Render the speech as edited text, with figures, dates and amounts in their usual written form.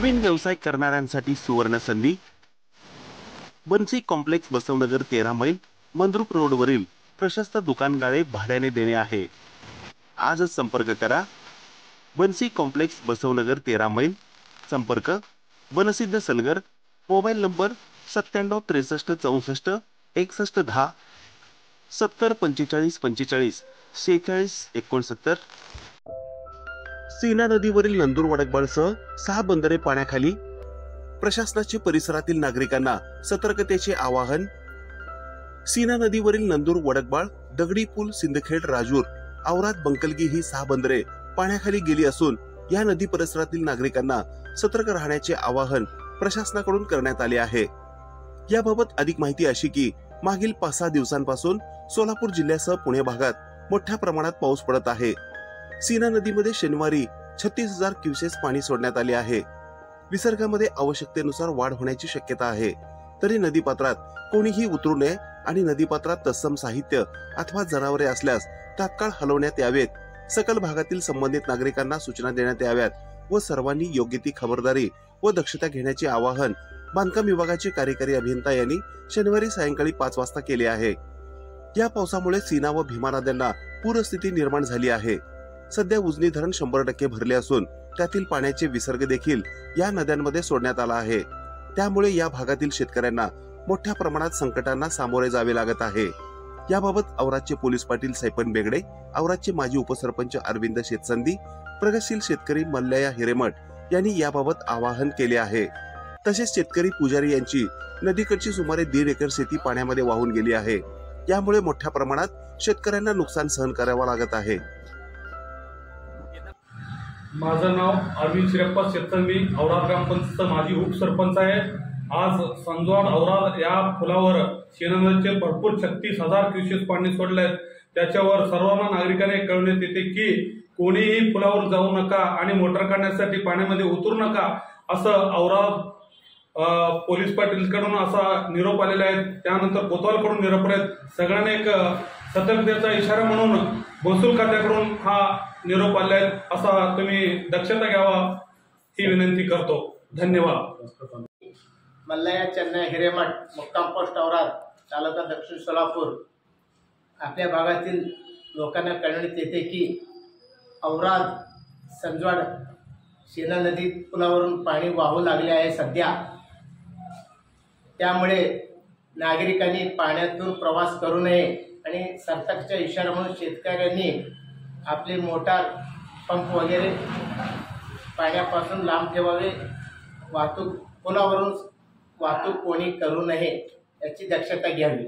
नवीन व्यवसाय करणाऱ्यांसाठी सुवर्ण संधी। बन्सी कॉम्प्लेक्स बसवनगर 13 मैल मंद्रुप रोडवरील प्रशस्त दुकानगाळे भाड्याने देणे आहे। आजच संपर्क करा। बन्सी कॉम्प्लेक्स बसवनगर 13 मैल, संपर्क वनसिद्ध सलगर, मोबाईल नंबर 97 63 64 61 10 70 45 45 46 69। सीना नदीवरील नंदूर वडकबाळसह 6 बंदरे पाण्याखाली, प्रशासनाचे परिसरातील नागरिकांना सतर्कतेचे आवाहन। सीना नदीवरील नंदूर वडकबाळ, दगडी पूल, सिंदखेड, राजूर, औराद, बंकलगी ही 6 बंदरे पाण्याखाली गेली असून या नदी परिसरातील नागरिकांना सतर्क राहण्याचे आवाहन प्रशासनाकडून करण्यात आले आहे। याबाबत अधिक माहिती अशी की मागील 5-6 दिवसांपासून सोलापूर जिल्ह्यासह पुणे भागात मोठ्या प्रमाणात पाऊस पडत आहे। सीना नदीमध्ये शनिवारी 36,000 क्युसेस पाणी सोडण्यात आले आहे। विसर्गामध्ये आवश्यकतेनुसार वाढ होण्याची शक्यता आहे, तरी नदीपात्रात कोणीही उतरू नये आणि नदीपात्रात तत्सम साहित्य अथवा जनावरे असल्यास तात्काळ हलवण्यात यावेत। सकल भागातील संबंधित नागरिकांना सूचना देण्यात याव्यात व सर्वांनी योग्य ती खबरदारी व दक्षता घेण्याचे आवाहन बांधकाम विभागाचे कार्यकारी अभियंता यांनी शनिवारी सायंकाळी 5 वाजता केले आहे। या पावसामुळे सीना व भीमा नद्यांना पूरस्थिती निर्माण झाली आहे। सध्या उजनी धरण 100% भरले असून त्यातील पाण्याचे विसर्ग देखील या नद्यांमध्ये सोडण्यात आला आहे। त्यामुळे या भागातील शेतकऱ्यांना मोठ्या प्रमाणात संकटांना सामोरे जावे लागत आहे। याबाबत औरादचे पोलीस पाटील सैपन बेगडे, औरादचे माजी उपसरपंच अरविंद शेतसंदी, प्रगतशील शेतकरी मल्लया हिरेमठ यांनी याबाबत आवाहन केले आहे। तसेच शेतकरी पुजारी यांची नदीकडची सुमारे 1.5 एकर शेती पाण्यामध्ये वाहून गेली आहे। यामुळे मोठ्या प्रमाणात शेतकऱ्यांना नुकसान सहन करावे लागत आहे। माझं नाव अरविंद शिरप्पा शेतसंदी, औराद ग्रामपंचायतचा माजी उपसरपंच आहे। आज संजवाड औराद या पुलावर सीना नदीचे भरपूर 36,000 क्युसेस पाणी सोडले आहेत। त्याच्यावर सर्वांना नागरिकांना कळवण्यात येते की कोणीही पुलावर जाऊ नका आणि मोटर काढण्यासाठी पाण्यामध्ये उतरू नका, असं औराद पोलीस पाटीलकडून असा निरोप आलेला आहे। त्यानंतर कोतवालकडून निरोप आहेत। सगळ्यांना एक सतर्कतेचा इशारा म्हणून महसूल खात्याकडून हा निरोप आला आहे, असा तुम्ही दक्षता घ्यावा ही विनंती करतो। धन्यवाद। मल्लया चेन्नई हिरेमठ, मुक्काम पोस्ट औराद, तालुका दक्षिण सोलापूर। आपल्या भागातील लोकांना कळवण्यात येते की औराद संजवाड सीना नदी पुलावरून पाणी वाहू लागले आहे सध्या। त्यामुळे नागरिकांनी पाण्यातून प्रवास करू नये आणि सतर्कतेचा इशारा म्हणून शेतकऱ्यांनी आपले मोटार पंप वगैरे पाण्यापासून लांब ठेवावे। पुलावरून वाहतूक कोणी करू नये याची दक्षता घ्यावी।